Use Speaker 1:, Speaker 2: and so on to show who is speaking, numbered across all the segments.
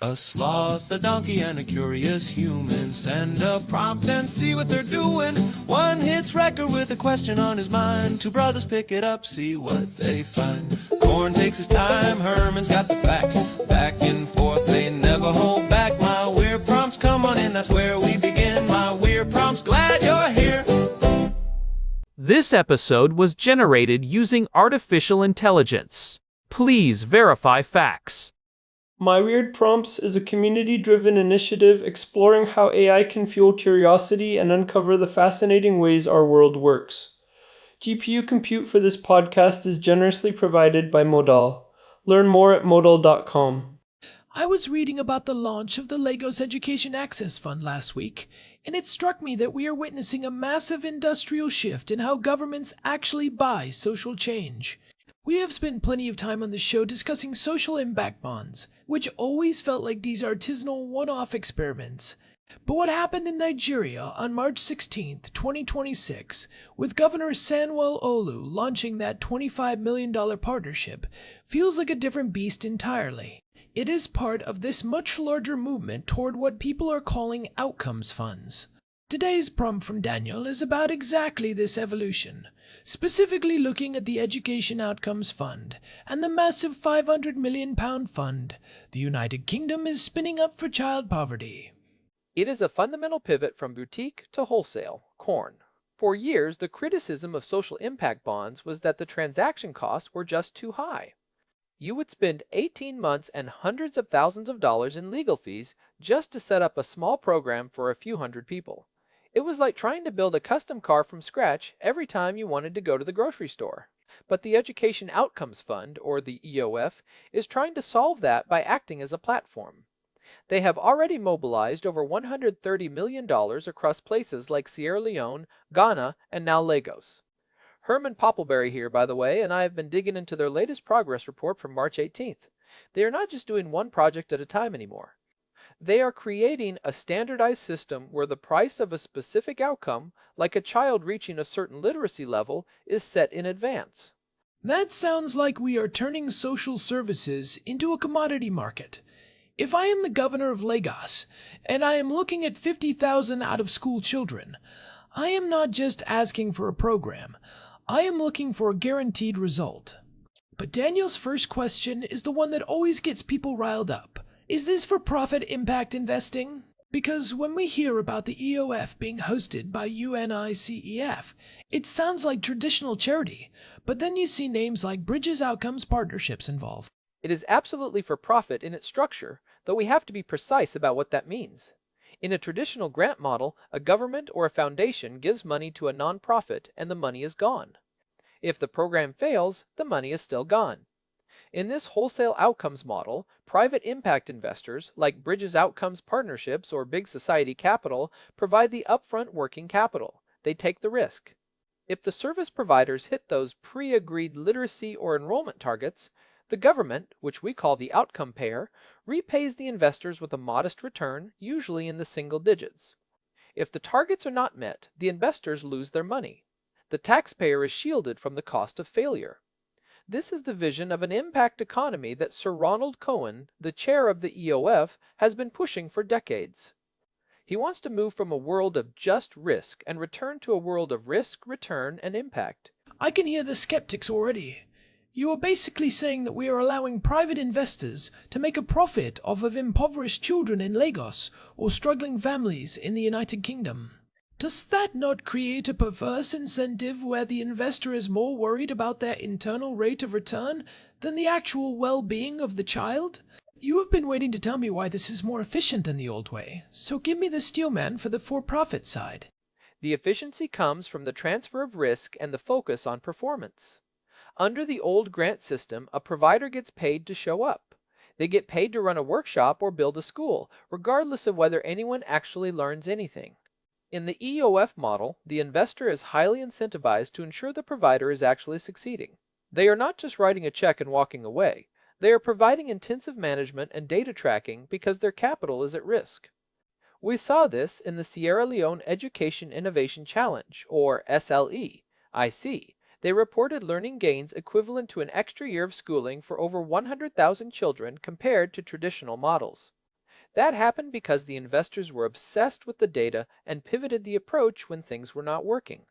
Speaker 1: A sloth, a donkey, and a curious human. Send a prompt and see what they're doing. One hits record with a question on his mind. Two brothers pick it up, see what they find. Corn takes his time, Herman's got the facts. Back and forth, they never hold back. My weird prompts, come on in, that's where we begin. My weird prompts, glad you're here.
Speaker 2: This episode was generated using artificial intelligence. Please verify facts.
Speaker 3: My Weird Prompts is a community-driven initiative exploring how AI can fuel curiosity and uncover the fascinating ways our world works. GPU compute for this podcast is generously provided by Modal. Learn more at modal.com.
Speaker 4: I was reading about the launch of the Lagos Education Access Fund last week, and it struck me that we are witnessing a massive industrial shift in how governments actually buy social change. We have spent plenty of time on the show discussing social impact bonds, which always felt like these artisanal one-off experiments. But what happened in Nigeria on March 16, 2026, with Governor Sanwo Olu launching that $25 million partnership, feels like a different beast entirely. It is part of this much larger movement toward what people are calling outcomes funds. Today's prompt from Daniel is about exactly this evolution, specifically looking at the Education Outcomes Fund and the massive £500 million fund the United Kingdom is spinning up for child poverty.
Speaker 5: It is a fundamental pivot from boutique to wholesale, corn. For years, the criticism of social impact bonds was that the transaction costs were just too high. You would spend 18 months and hundreds of thousands of dollars in legal fees just to set up a small program for a few hundred people. It was like trying to build a custom car from scratch every time you wanted to go to the grocery store. But the Education Outcomes Fund, or the EOF, is trying to solve that by acting as a platform. They have already mobilized over $130 million across places like Sierra Leone, Ghana, and now Lagos. Herman Poppleberry here, by the way, and I have been digging into their latest progress report from March 18th. They are not just doing one project at a time anymore. They are creating a standardized system where the price of a specific outcome, like a child reaching a certain literacy level, is set in advance.
Speaker 4: That sounds like we are turning social services into a commodity market. If I am the governor of Lagos, and I am looking at 50,000 out-of-school children, I am not just asking for a program. I am looking for a guaranteed result. But Daniel's first question is the one that always gets people riled up. Is this for-profit impact investing? Because when we hear about the EOF being hosted by UNICEF, it sounds like traditional charity, but then you see names like Bridges Outcomes Partnerships involved.
Speaker 5: It is absolutely for profit in its structure, though we have to be precise about what that means. In a traditional grant model, a government or a foundation gives money to a nonprofit and the money is gone. If the program fails, the money is still gone. In this wholesale outcomes model, private impact investors, like Bridges Outcomes Partnerships or Big Society Capital, provide the upfront working capital. They take the risk. If the service providers hit those pre-agreed literacy or enrollment targets, the government, which we call the outcome payer, repays the investors with a modest return, usually in the single digits. If the targets are not met, the investors lose their money. The taxpayer is shielded from the cost of failure. This is the vision of an impact economy that Sir Ronald Cohen, the chair of the EOF, has been pushing for decades. He wants to move from a world of just risk and return to a world of risk, return, and impact.
Speaker 4: I can hear the skeptics already. You are basically saying that we are allowing private investors to make a profit off of impoverished children in Lagos or struggling families in the United Kingdom. Does that not create a perverse incentive where the investor is more worried about their internal rate of return than the actual well-being of the child? You have been waiting to tell me why this is more efficient than the old way, so give me the steel man for the for-profit side.
Speaker 5: The efficiency comes from the transfer of risk and the focus on performance. Under the old grant system, a provider gets paid to show up. They get paid to run a workshop or build a school, regardless of whether anyone actually learns anything. In the EOF model, the investor is highly incentivized to ensure the provider is actually succeeding. They are not just writing a check and walking away. They are providing intensive management and data tracking because their capital is at risk. We saw this in the Sierra Leone Education Innovation Challenge, or SLE-IC. They reported learning gains equivalent to an extra year of schooling for over 100,000 children compared to traditional models. That happened because the investors were obsessed with the data and pivoted the approach when things were not working.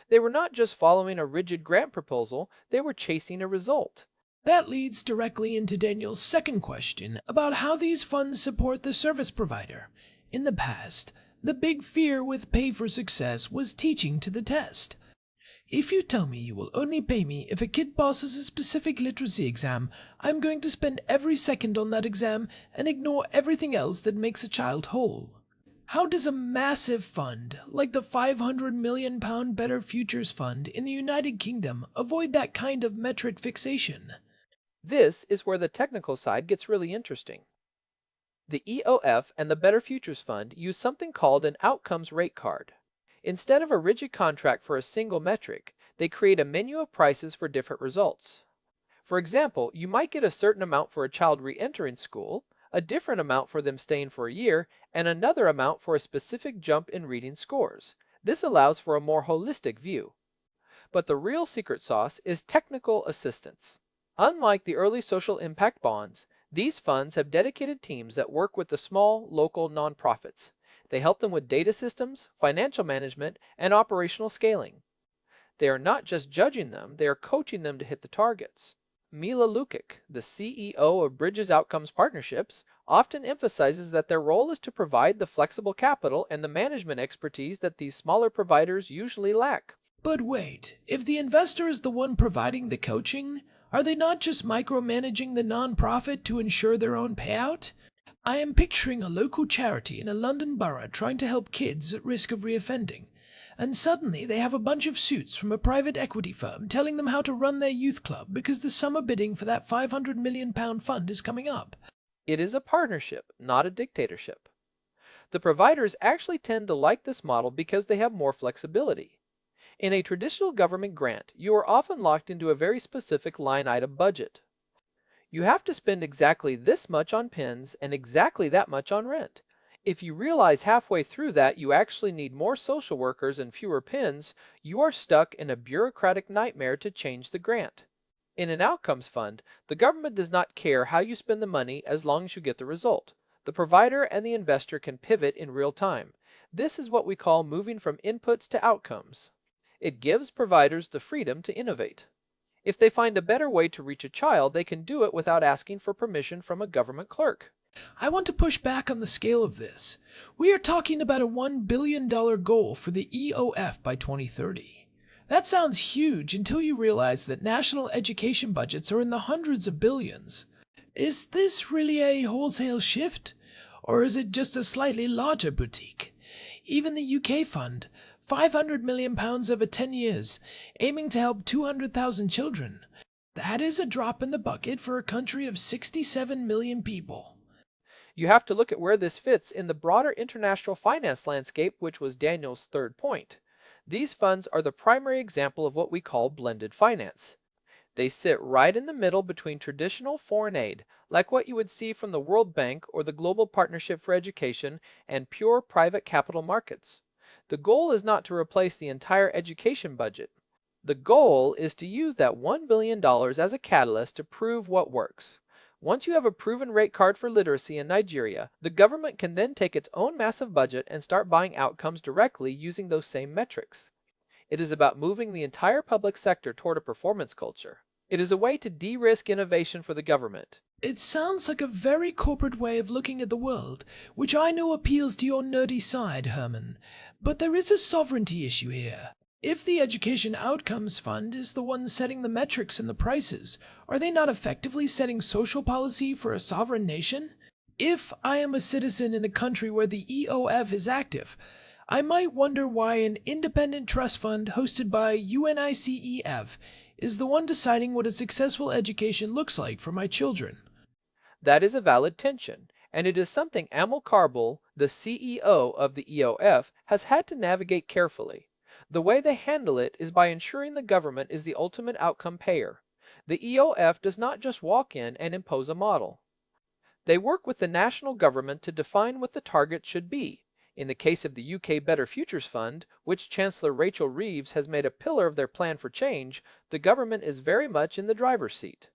Speaker 5: They were not just following a rigid grant proposal, they were chasing a result.
Speaker 4: That leads directly into Daniel's second question about how these funds support the service provider. In the past, the big fear with pay for success was teaching to the test. If you tell me you will only pay me if a kid passes a specific literacy exam, I'm going to spend every second on that exam and ignore everything else that makes a child whole. How does a massive fund, like the £500 million Better Futures Fund in the United Kingdom, avoid that kind of metric fixation?
Speaker 5: This is where the technical side gets really interesting. The EOF and the Better Futures Fund use something called an outcomes rate card. Instead of a rigid contract for a single metric, they create a menu of prices for different results. For example, you might get a certain amount for a child re-entering school, a different amount for them staying for a year, and another amount for a specific jump in reading scores. This allows for a more holistic view. But the real secret sauce is technical assistance. Unlike the early social impact bonds, these funds have dedicated teams that work with the small, local nonprofits. They help them with data systems, financial management, and operational scaling. They are not just judging them, they are coaching them to hit the targets. Mila Lukic, the CEO of Bridges Outcomes Partnerships, often emphasizes that their role is to provide the flexible capital and the management expertise that these smaller providers usually lack.
Speaker 4: But wait, if the investor is the one providing the coaching, are they not just micromanaging the nonprofit to ensure their own payout? I am picturing a local charity in a London borough trying to help kids at risk of reoffending, and suddenly they have a bunch of suits from a private equity firm telling them how to run their youth club because the summer bidding for that £500 million fund is coming up.
Speaker 5: It is a partnership, not a dictatorship. The providers actually tend to like this model because they have more flexibility. In a traditional government grant, you are often locked into a very specific line item budget. You have to spend exactly this much on pens and exactly that much on rent. If you realize halfway through that you actually need more social workers and fewer pens, you are stuck in a bureaucratic nightmare to change the grant. In an outcomes fund, the government does not care how you spend the money as long as you get the result. The provider and the investor can pivot in real time. This is what we call moving from inputs to outcomes. It gives providers the freedom to innovate. If they find a better way to reach a child, they can do it without asking for permission from a government clerk.
Speaker 4: I want to push back on the scale of this. We are talking about a $1 billion goal for the EOF by 2030. That sounds huge until you realize that national education budgets are in the hundreds of billions. Is this really a wholesale shift? Or is it just a slightly larger boutique? Even the UK fund, £500 million over 10 years, aiming to help 200,000 children. That is a drop in the bucket for a country of 67 million people.
Speaker 5: You have to look at where this fits in the broader international finance landscape, which was Daniel's third point. These funds are the primary example of what we call blended finance. They sit right in the middle between traditional foreign aid, like what you would see from the World Bank or the Global Partnership for Education, and pure private capital markets. The goal is not to replace the entire education budget. The goal is to use that $1 billion as a catalyst to prove what works. Once you have a proven rate card for literacy in Nigeria, the government can then take its own massive budget and start buying outcomes directly using those same metrics. It is about moving the entire public sector toward a performance culture. It is a way to de-risk innovation for the government.
Speaker 4: It sounds like a very corporate way of looking at the world, which I know appeals to your nerdy side, Herman. But there is a sovereignty issue here. If the Education Outcomes Fund is the one setting the metrics and the prices, are they not effectively setting social policy for a sovereign nation? If I am a citizen in a country where the EOF is active, I might wonder why an independent trust fund hosted by UNICEF is the one deciding what a successful education looks like for my children.
Speaker 5: That is a valid tension, and it is something Amal Carball, the CEO of the EOF, has had to navigate carefully. The way they handle it is by ensuring the government is the ultimate outcome payer. The EOF does not just walk in and impose a model. They work with the national government to define what the target should be. In the case of the UK Better Futures Fund, which Chancellor Rachel Reeves has made a pillar of their plan for change, the government is very much in the driver's seat.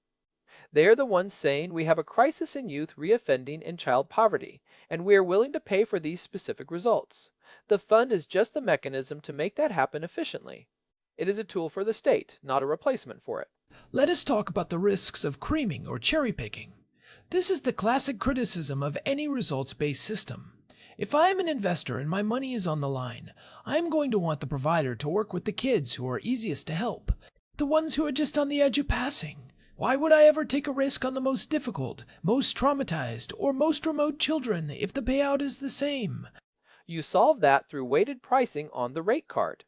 Speaker 5: They are the ones saying we have a crisis in youth reoffending and child poverty, and we are willing to pay for these specific results. The fund is just the mechanism to make that happen efficiently. It is a tool for the state, not a replacement for it.
Speaker 4: Let us talk about the risks of creaming or cherry picking. This is the classic criticism of any results-based system. If I am an investor and my money is on the line, I am going to want the provider to work with the kids who are easiest to help, the ones who are just on the edge of passing. Why would I ever take a risk on the most difficult, most traumatized, or most remote children if the payout is the same?
Speaker 5: You solve that through weighted pricing on the rate card.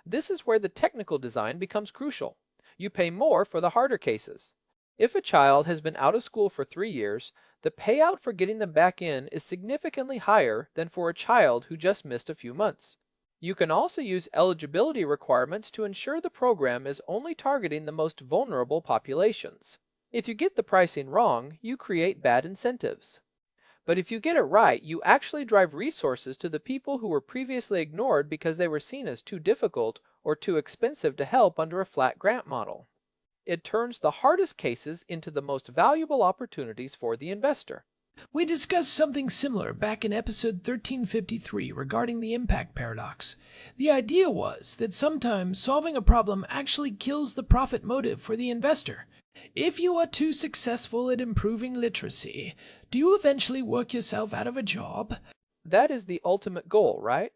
Speaker 5: This is where the technical design becomes crucial. You pay more for the harder cases. If a child has been out of school for 3 years, the payout for getting them back in is significantly higher than for a child who just missed a few months. You can also use eligibility requirements to ensure the program is only targeting the most vulnerable populations. If you get the pricing wrong, you create bad incentives. But if you get it right, you actually drive resources to the people who were previously ignored because they were seen as too difficult or too expensive to help under a flat grant model. It turns the hardest cases into the most valuable opportunities for the investor.
Speaker 4: We discussed something similar back in episode 1353 regarding the impact paradox. The idea was that sometimes solving a problem actually kills the profit motive for the investor. If you are too successful at improving literacy, do you eventually work yourself out of a job?
Speaker 5: That is the ultimate goal, right?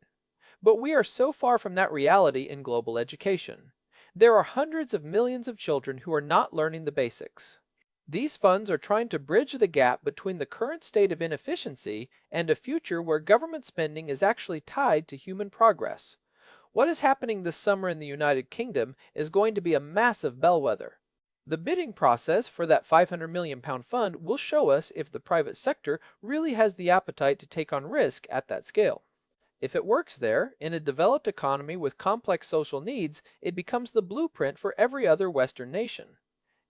Speaker 5: But we are so far from that reality in global education. There are hundreds of millions of children who are not learning the basics. These funds are trying to bridge the gap between the current state of inefficiency and a future where government spending is actually tied to human progress. What is happening this summer in the United Kingdom is going to be a massive bellwether. The bidding process for that £500 million fund will show us if the private sector really has the appetite to take on risk at that scale. If it works there, in a developed economy with complex social needs, it becomes the blueprint for every other Western nation.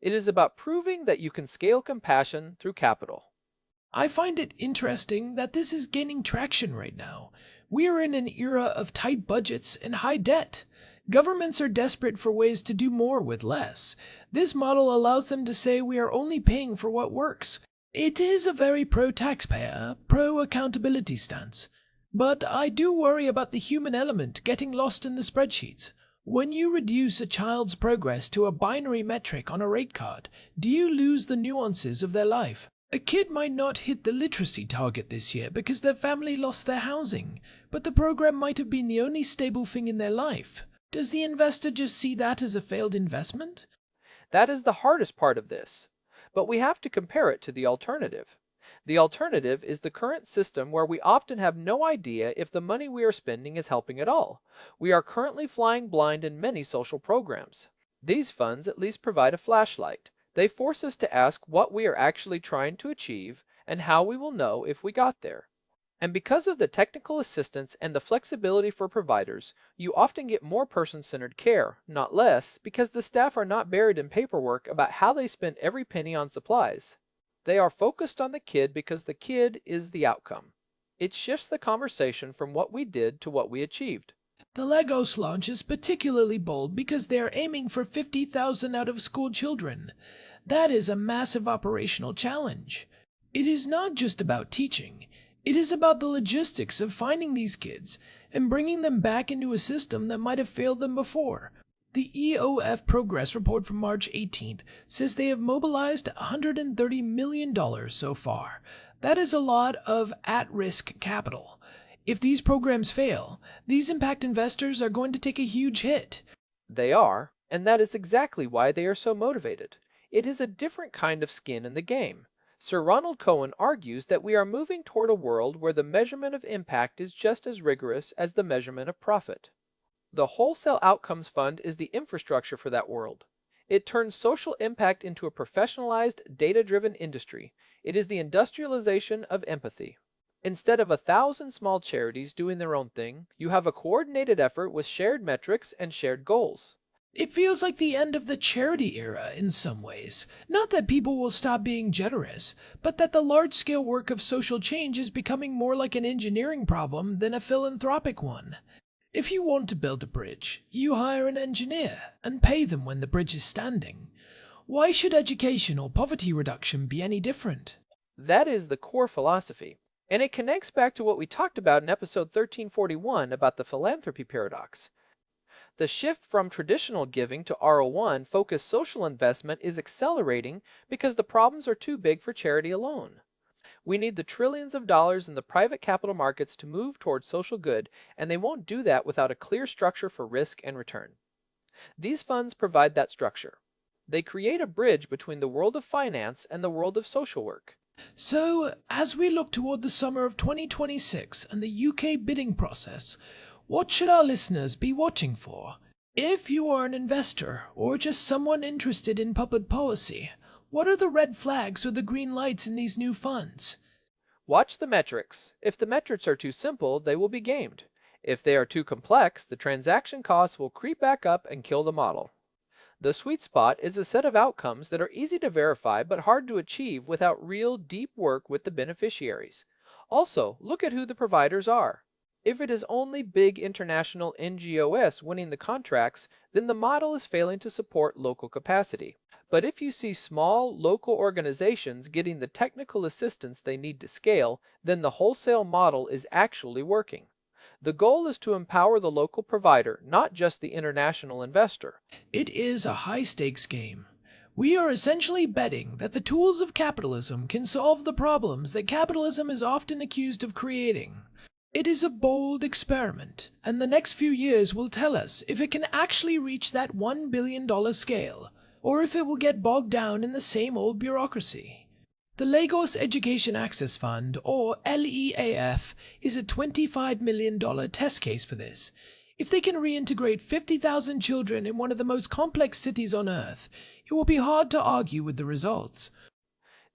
Speaker 5: It is about proving that you can scale compassion through capital.
Speaker 4: I find it interesting that this is gaining traction right now. We are in an era of tight budgets and high debt. Governments are desperate for ways to do more with less. This model allows them to say we are only paying for what works. It is a very pro-taxpayer, pro-accountability stance. But I do worry about the human element getting lost in the spreadsheets. When you reduce a child's progress to a binary metric on a rate card, do you lose the nuances of their life? A kid might not hit the literacy target this year because their family lost their housing, but the program might have been the only stable thing in their life. Does the investor just see that as a failed investment?
Speaker 5: That is the hardest part of this. But we have to compare it to the alternative. The alternative is the current system where we often have no idea if the money we are spending is helping at all. We are currently flying blind in many social programs. These funds at least provide a flashlight. They force us to ask what we are actually trying to achieve and how we will know if we got there. And because of the technical assistance and the flexibility for providers, you often get more person-centered care, not less, because the staff are not buried in paperwork about how they spent every penny on supplies. They are focused on the kid because the kid is the outcome. It shifts the conversation from what we did to what we achieved.
Speaker 4: The Lagos launch is particularly bold because they are aiming for 50,000 out-of-school children. That is a massive operational challenge. It is not just about teaching. It is about the logistics of finding these kids and bringing them back into a system that might have failed them before. The EOF Progress Report from March 18th says they have mobilized $130 million so far. That is a lot of at-risk capital. If these programs fail, these impact investors are going to take a huge hit.
Speaker 5: They are, and that is exactly why they are so motivated. It is a different kind of skin in the game. Sir Ronald Cohen argues that we are moving toward a world where the measurement of impact is just as rigorous as the measurement of profit. The Wholesale Outcomes Fund is the infrastructure for that world. It turns social impact into a professionalized, data-driven industry. It is the industrialization of empathy. Instead of 1,000 small charities doing their own thing, you have a coordinated effort with shared metrics and shared goals.
Speaker 4: It feels like the end of the charity era in some ways. Not that people will stop being generous, but that the large-scale work of social change is becoming more like an engineering problem than a philanthropic one. If you want to build a bridge, you hire an engineer and pay them when the bridge is standing. Why should education or poverty reduction be any different?
Speaker 5: That is the core philosophy. And it connects back to what we talked about in episode 1341 about the philanthropy paradox. The shift from traditional giving to R01 focused social investment is accelerating because the problems are too big for charity alone. We need the trillions of dollars in the private capital markets to move towards social good, and they won't do that without a clear structure for risk and return. These funds provide that structure. They create a bridge between the world of finance and the world of social work.
Speaker 4: So, as we look toward the summer of 2026 and the UK bidding process, what should our listeners be watching for? If you are an investor or just someone interested in public policy, what are the red flags or the green lights in these new funds?
Speaker 5: Watch the metrics. If the metrics are too simple, they will be gamed. If they are too complex, the transaction costs will creep back up and kill the model. The sweet spot is a set of outcomes that are easy to verify but hard to achieve without real deep work with the beneficiaries. Also, look at who the providers are. If it is only big international NGOs winning the contracts, then the model is failing to support local capacity. But if you see small, local organizations getting the technical assistance they need to scale, then the wholesale model is actually working. The goal is to empower the local provider, not just the international investor.
Speaker 4: It is a high-stakes game. We are essentially betting that the tools of capitalism can solve the problems that capitalism is often accused of creating. It is a bold experiment, and the next few years will tell us if it can actually reach that $1 billion scale, or if it will get bogged down in the same old bureaucracy. The Lagos Education Access Fund, or LEAF, is a $25 million test case for this. If they can reintegrate 50,000 children in one of the most complex cities on Earth, it will be hard to argue with the results.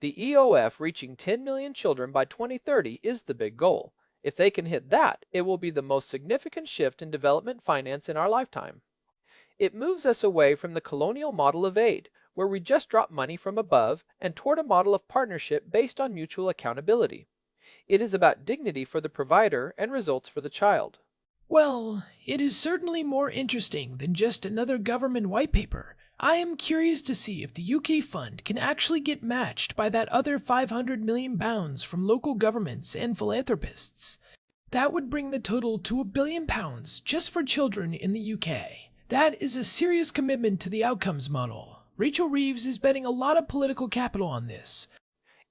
Speaker 5: The EOF reaching 10 million children by 2030 is the big goal. If they can hit that, it will be the most significant shift in development finance in our lifetime. It moves us away from the colonial model of aid, where we just drop money from above, and toward a model of partnership based on mutual accountability. It is about dignity for the provider and results for the child.
Speaker 4: Well, it is certainly more interesting than just another government white paper. I am curious to see if the UK fund can actually get matched by that other £500 million from local governments and philanthropists. That would bring the total to £1 billion just for children in the UK. That is a serious commitment to the outcomes model. Rachel Reeves is betting a lot of political capital on this.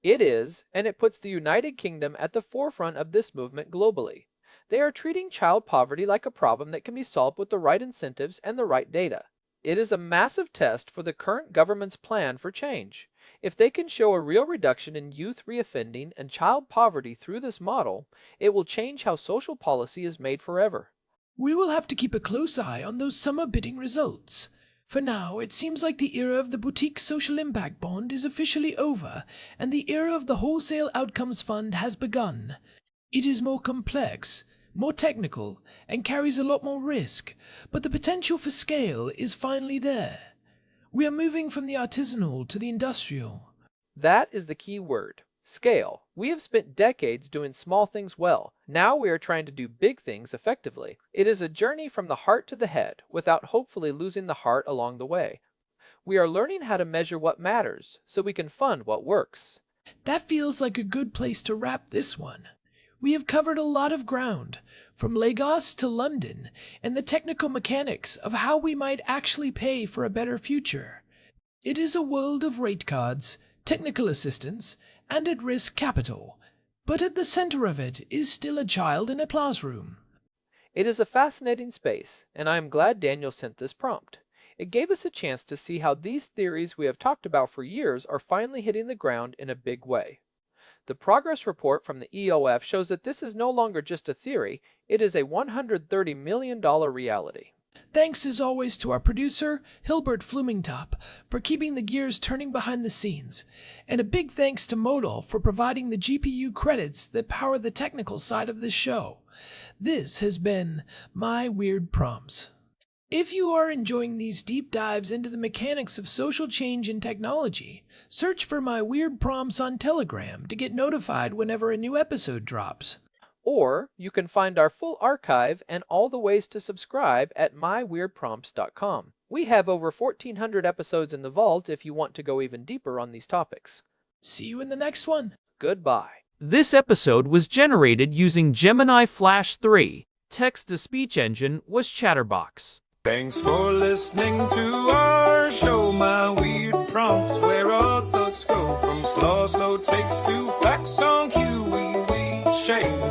Speaker 5: It is, and it puts the United Kingdom at the forefront of this movement globally. They are treating child poverty like a problem that can be solved with the right incentives and the right data. It is a massive test for the current government's plan for change. If they can show a real reduction in youth reoffending and child poverty through this model, it will change how social policy is made forever.
Speaker 4: We will have to keep a close eye on those summer bidding results. For now, it seems like the era of the boutique social impact bond is officially over, and the era of the wholesale outcomes fund has begun. It is more complex, more technical, and carries a lot more risk, but the potential for scale is finally there. We are moving from the artisanal to the industrial.
Speaker 5: That is the key word. Scale. We have spent decades doing small things well. Now we are trying to do big things effectively. It is a journey from the heart to the head, without hopefully losing the heart along the way. We are learning how to measure what matters, so we can fund what works.
Speaker 4: That feels like a good place to wrap this one. We have covered a lot of ground, from Lagos to London, and the technical mechanics of how we might actually pay for a better future. It is a world of rate cards, technical assistance, and at-risk capital, but at the center of it is still a child in a classroom.
Speaker 5: It is a fascinating space, and I am glad Daniel sent this prompt. It gave us a chance to see how these theories we have talked about for years are finally hitting the ground in a big way. The progress report from the EOF shows that this is no longer just a theory, it is a $130 million reality.
Speaker 4: Thanks as always to our producer, Hilbert Flumingtop, for keeping the gears turning behind the scenes, and a big thanks to Modal for providing the GPU credits that power the technical side of this show. This has been My Weird Prompts. If you are enjoying these deep dives into the mechanics of social change in technology, search for My Weird Prompts on Telegram to get notified whenever a new episode drops.
Speaker 5: Or you can find our full archive and all the ways to subscribe at myweirdprompts.com. We have over 1,400 episodes in the vault if you want to go even deeper on these topics.
Speaker 4: See you in the next one.
Speaker 5: Goodbye.
Speaker 2: This episode was generated using Gemini Flash 3. Text-to-speech engine was Chatterbox.
Speaker 1: Thanks for listening to our show, my weird prompts, where our thoughts go from slow takes to facts on cue. We shake.